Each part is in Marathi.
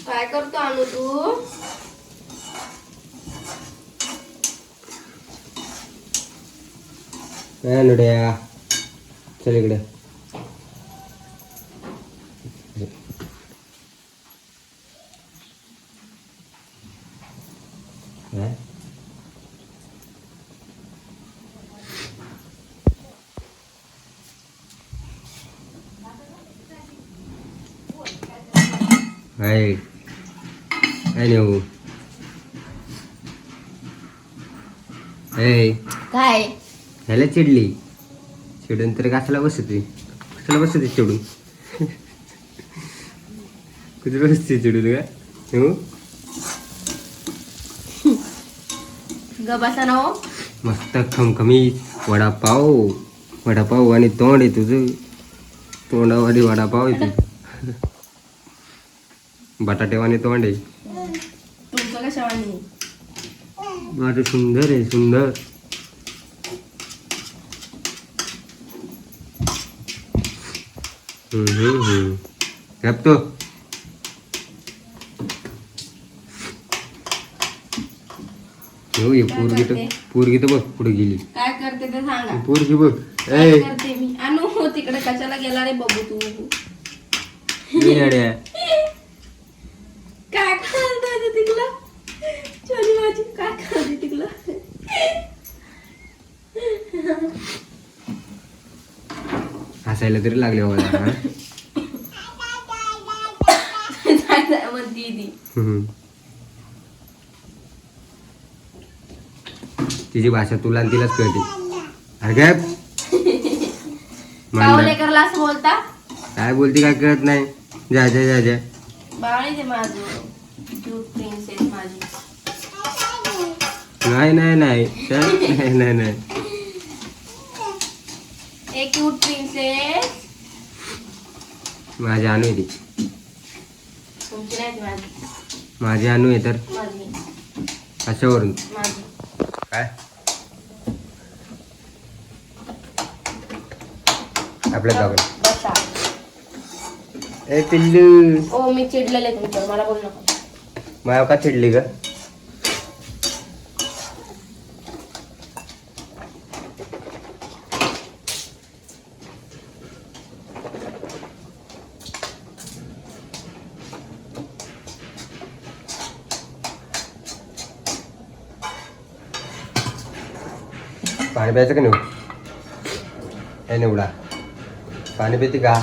काय करतो आणू तू? काय लुड्या चल इकडे. काय काय नेऊ काय ह्याला चिडली चिडून तरी कशाला बसते चिडून कुठे बसते चिडून का नेऊ गबासा ना मस्त खमखमीत वडापाव आणि तोंड आहे तुझं तोंडावाली वडापाव आहे तुझं बटाटेवाने तोंड आहे तुमचं कशावानी माझं सुंदर आहे सुंदर. तो पोरगी तर बघ पुढे गेली. काय करते ते सांगा. पोरगी बघ काय करते मी आणू तिकडे कशाला गेला रे बघू तू. काय करते तिकडं छोटी माझी काय करते तिकडं. हसायला तरी लागले मला म्हणती ती. तिची भाषा तुला आणि तिलाच कळते. अरे काय लेकरला असं बोलता काय बोलते काय कळत नाही. जा जा जा जा बाळी ते माझं क्यूट प्रिन्सेस माझी. नाही नाही नाही नाही नाही नाही एक क्यूट प्रिन्सेस माझी अनु आहे ती. तुमची नाही ती माझी. माझी अनु आहे तर माझी कशावरून माझी काय आपल्या गावात बसा. ए पिल्लू ओ मी चिडलेले तुमच्यावर मला बोलू नका. माझ्या का चिडली ग. पाणी प्यायचं का नेऊ हे निवडा पाणी पिते का.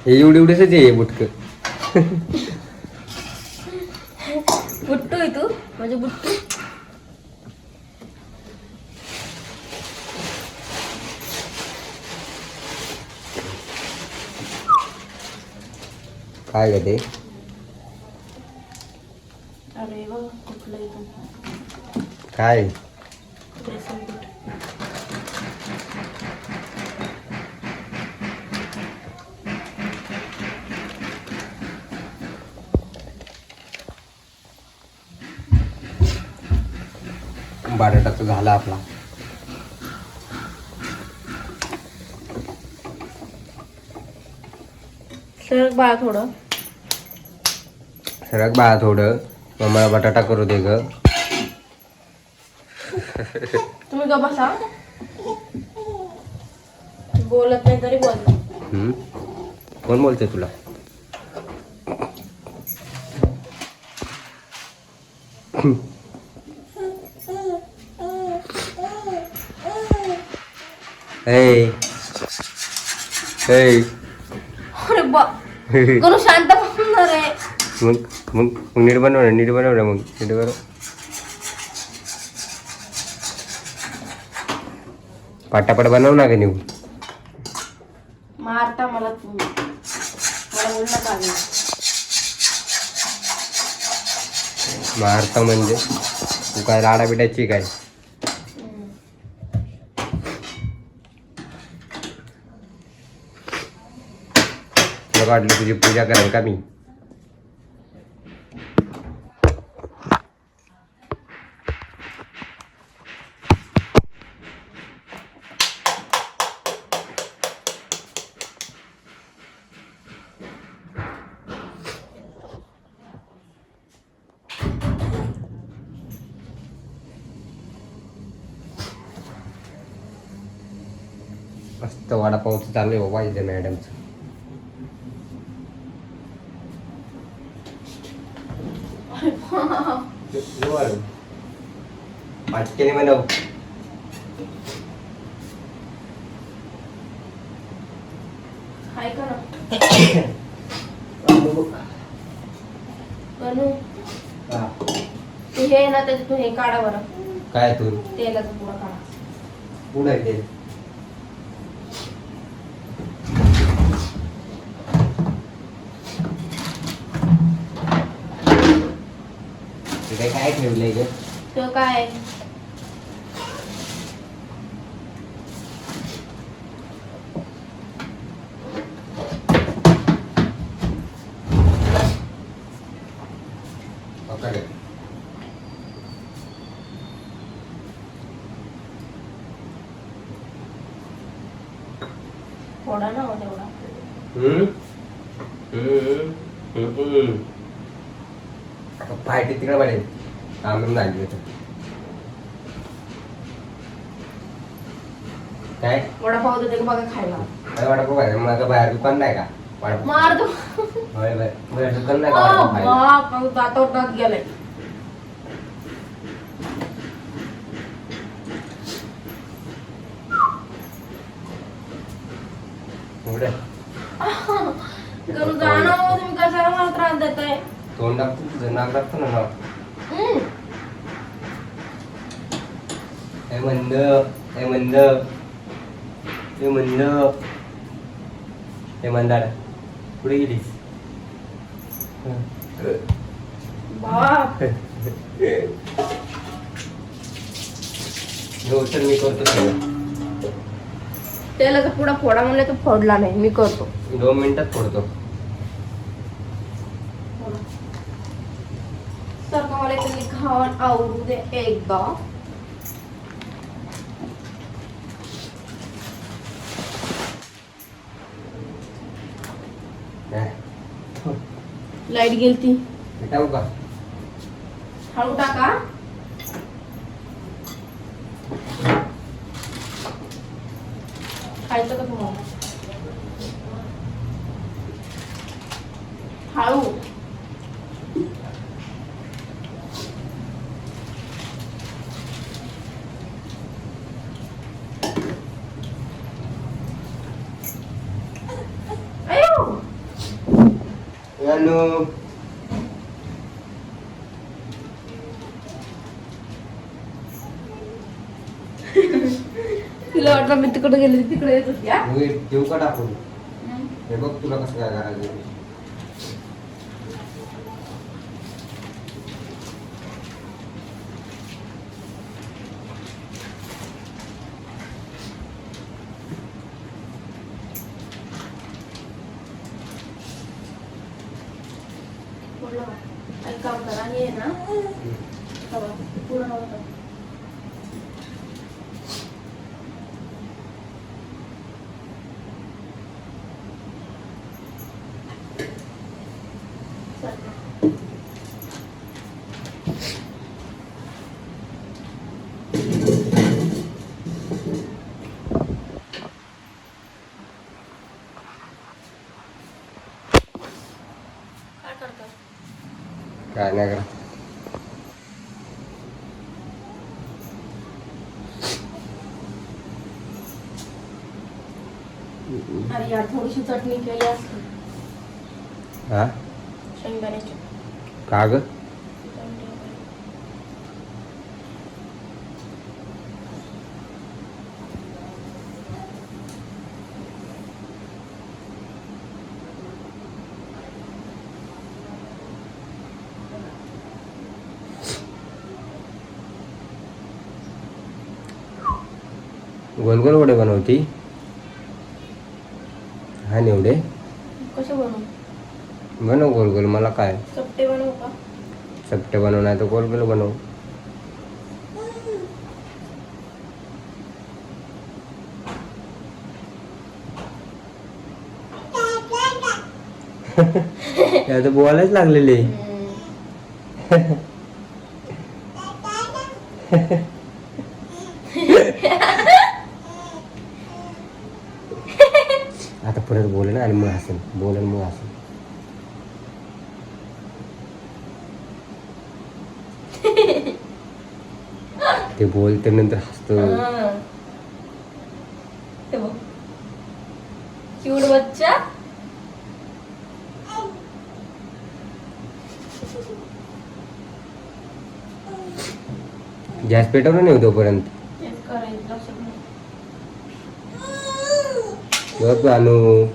हे एवढीच आहे बुटक. बुट्टू आहे तू म्हणजे बुट्टू. काय ग ते अरे वा कुठलं इथून काय बटाटाचा झाला आपला. सरक बाळा थोडं. सरक बाळा थोडं. मम्माला बटाटा करू दे ग. तुम्ही का बसा. बोलत नाही तरी बोल. कोण बोलते तुला? Hey. Hey. अरे बा करू शांत बसणार आहे. मग नीट बनव ना. नीट बनव. पटापट बनव ना ग निघू. मारता मला तुम्ही. मला बोलणं चालू. मारता म्हणजे तू काय लाडा बिडायची काय? तुला वाटलं तुझी पूजा करेल का मी? मस्त वडापावचं चालू आहे बाबा इथे मॅडमचं. पाटकेने बनव. ऐका ना बनू. हे ना त्याच्यातून हे काढा बरं. काय तू तेलाचा पुडा काढा. पुढे आहे ते. काय ठेवलंय ग? तो काय थोडा ना हो तेवढा. फायटी तिकडे पडेल. आम्ही लागले काय वडापाव देते का बघा खायला. काय वडापाव काय माझं बाहेर दुकान नाही का? मार दो. बाहेर दुकान नाही का वडापाव खायला? दातावर दात गेलाय. करू जाणं तुम्ही कशाला मला त्रास देताय. तोंड दाबतो तुझं. नाक दाबतो ना नाक. मंद मंदार कुठे गेलीस? बाप चल मी करतो सगळं. तेलाचा पुडा फोडा म्हणले तर फोडला नाही. मी करतो 2 मिनिटात फोडतो. तर मला इथे खाऊन आवडू दे एकदा. लाईट गेलती. टाकू का? हळू टाका. खायचं का तुम्हाला? हळू. हॅलो तिला वाटलं मी तिकडे गेले तिकडे येत होती. देऊ का टाकून? हे बघ तुला कसं काय करायचं. काम करा. हे ना पूर्ण होतं. काय नाही करत. अरे यार थोडीशी चटणी केली असते हा शेंगदाण्याची. का ग? गोल गोल वडे बनवती हा निवडे. कसं बनवू? बनव गोल गोल. मला काय चपटे बनवू का? चपटे बनव नाही तर गोल गोल बनव. आता बोलायच लागलेले. आता परत बोल ना आणि मग हसन बोल आणि मग हसन. ते बोलते नंतर हसतो. क्यूट बच्चा. गॅस पेटवलं नाही तोपर्यंत. तेच करायचं लक्षात नाही. बघ आणू.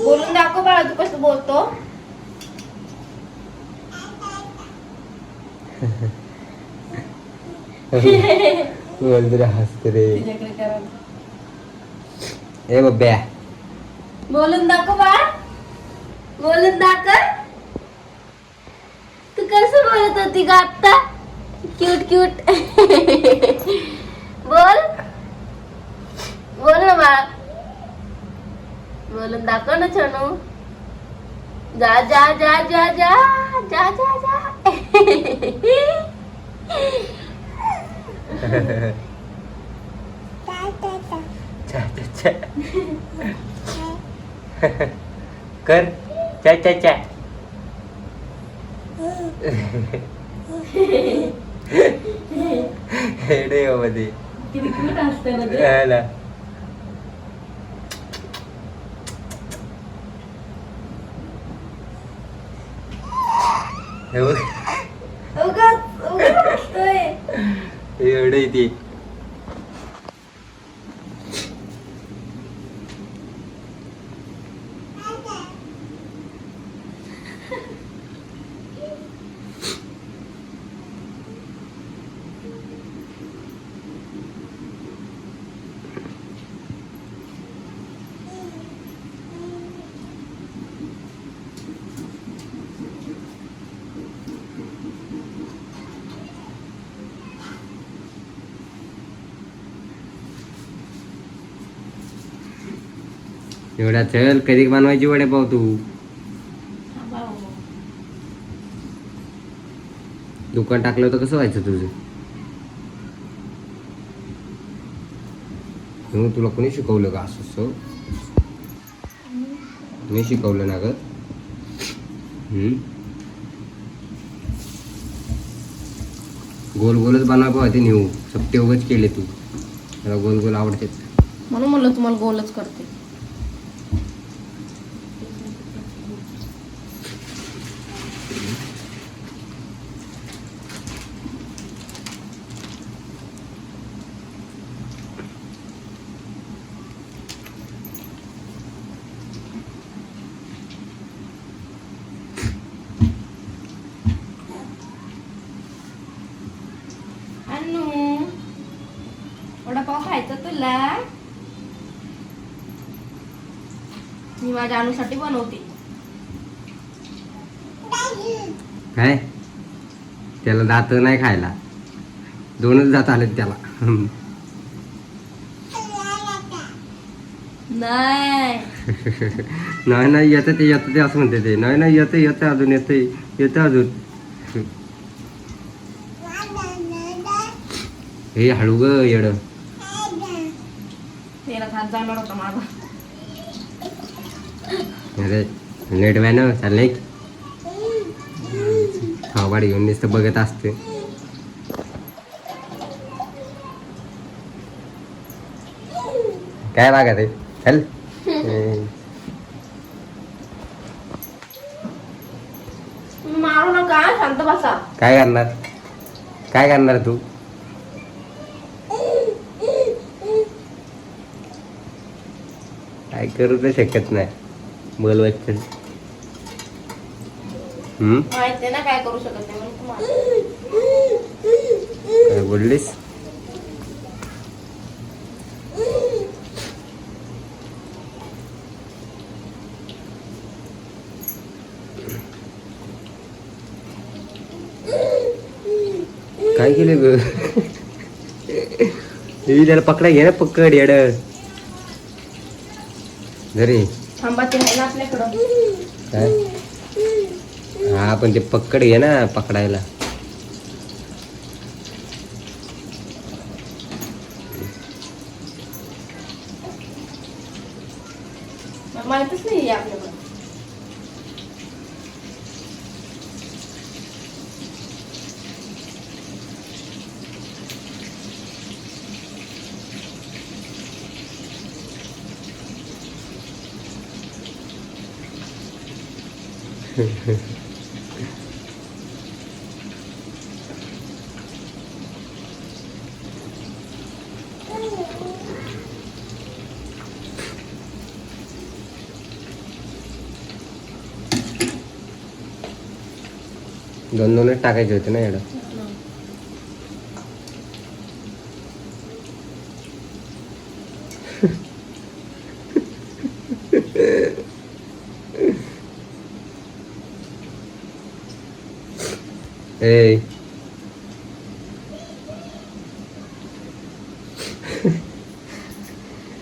बोलून दाखव बाळा तू कसं बोलतो. बोल तरी हसते रे. तिच्याकडे करा. ए बब्या बोलून दाखव बाळा. बोलून दाखव. तू कसं बोलत होती का आता? Cute cute. बोल बोल ना बाळा. बोलून दाखव ना छनू. जा जा जा जा जा जा जा जा. कर चा चा चा. हेडे मध्ये किती क्यूट असते ना ते. उगाच हसतोय. एवढे ती एवढा चल कधी बनवायची वडेपाव तू. दुकान टाकलं होतं कसं व्हायचं तुझं. तुला कोणी शिकवलं का असं? मी शिकवलं ना ग. गोल गोलच बनवा ते नेऊ. सप्ते उगच केले तू. मला गोल गोल आवडते म्हणून म्हणलं तुम्हाला गोलच करते. वडापाव खायचा तुला. मी माझ्या अनुसाठी बनवते. काय त्याला दात नाही खायला. 2च दात आलेत त्याला. नाही नाही नाही येतं ते असं म्हणते ते. नाही नाही येतं अजून येतं अजून. हे हळू ग येड. तेला हात जाणार होता माझा. अरे नेट व्यान चाललंय थोबाड घेऊन नुसतं बघत असते. काय बघा ते चल. मारू नका, शांत बसा. काय करणार तू? काय करू तर शकत नाही बोलवायचं. माहिती ना काय करू शकत नाही म्हणून तुम्हाला. काय बोललीस? काय केलं ग? त्याला पकडा घे ना, पकड येड घरी. थांबा ते आहे ना आपल्याकडं. काय? हा पण ते पकड घे ना पकडायला. माहितच नाही आपल्याकडं. दोनच टाकायचे होते ना एवढं. ए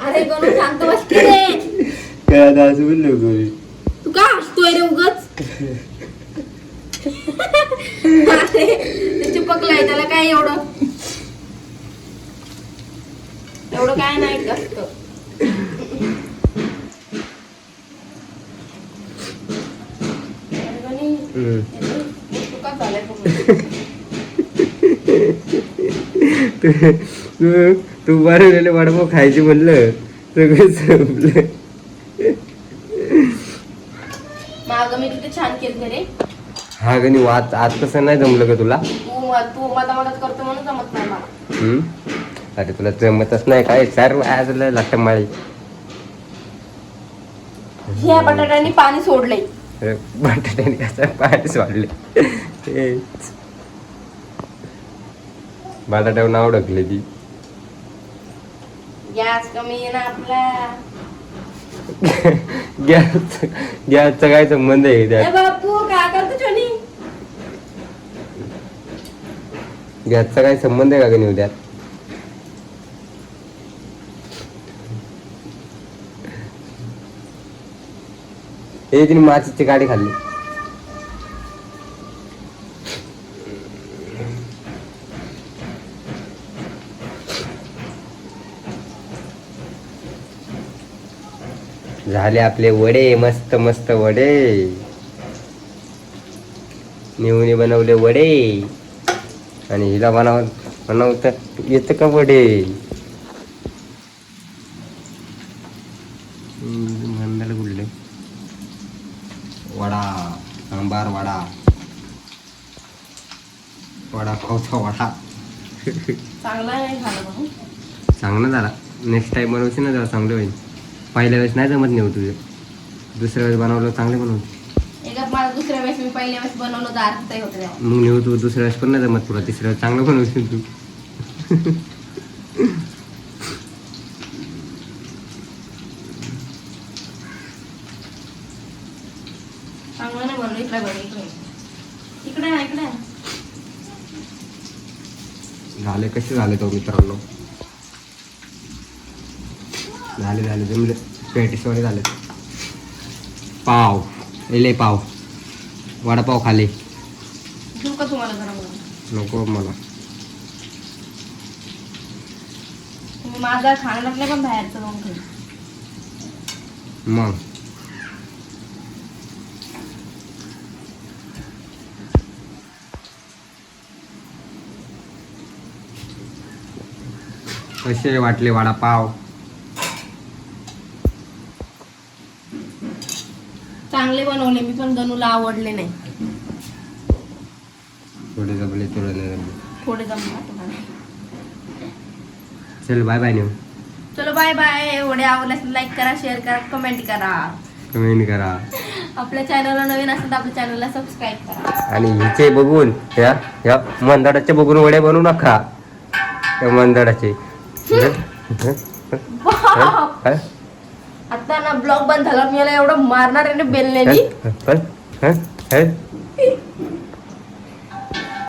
अरे गणू शांत बस की रे. काय आता असं बोललो गोरी. तू का हसतोय रे उगाच? अरे ते चिपकलाय त्याला काय एवढं काय नाही जास्त. तू का झालाय तू बरं वडापाव खायची म्हणलं सगळं संपलं. माग मी किती छान केलं रे. हा गणी वाच आज कसं नाही जमलं का तुला? तू मदत करतो म्हणून जमत नाही मला. अरे तुला जमतच नाही काय सर्व आज लागत माळी. ह्या बटाट्याने पाणी सोडलंय. बटाट्याने कसं पाणी सोडले? बटाट्यावर नाव ढकले ती. गॅस कमी आहे ना आपला. गॅसचा काय संबंध आहे त्यात? बापू काय करतो छोनी? गॅसचा काय संबंध आहे का गणी उद्या? हे तिने माचीची गाडी खाल्ली. झाले आपले वडे, मस्त मस्त वडे. निवणी बनवले वडे आणि हिला बनवता येतं का वडे? मंदाला बोलले वडा सांबार वडा पावचा वडा. चांगला नाही झालं म्हणून. चांगलं झाला. नेक्स्ट टाइम बनवशील ना जरा चांगलं होईल. पहिल्या वेळेस नाही जमत नाही तुझे. दुसऱ्या वेळेस बनवलं चांगले बनवते. मला दुसऱ्या वेळेस मी पहिल्या वेळेस बनवलं तर अर्थ होतं. मग नेऊ तू दुसऱ्या वेळेस पण नाही जमत तुला. तिसऱ्या वेळेस चांगलं बनवशील तू. चांगलं नाही बनवलं. इकडे बघ इकडे इकडे. झाले कसे झाले तो मित्रांनो? झाले जमले. पेटीसवाले झाले. पाव एले पाव वडापाव खाले. घेऊ का तुम्हाला गरम? नको मला. तुम्ही माझा खाणार नाही पण बाहेरचं जाऊन खाईल. मग कसे वाटले वडापाव? चांगले बनवले मी पण गणूला आवडले नाही. थोडे जमले थोडे नाही जमले. थोडे जमला तुम्हाला. चल बाय बाय नेऊ. चलो बाय बाय. एवढे आवडल्यास लाईक करा, शेअर करा, कमेंट करा. कमेंट करा आपल्या चॅनलला नवीन असेल तर आपल्या चॅनलला सबस्क्राईब करा. आणि हिचे बघून ह्या मंदाडाचे बघून वडे बनवू नका. त्या मंदाडाचे बाप! आता ना ब्लॉग बंद झाला मी याला एवढं मारणार आहे ना बेलण्यानी.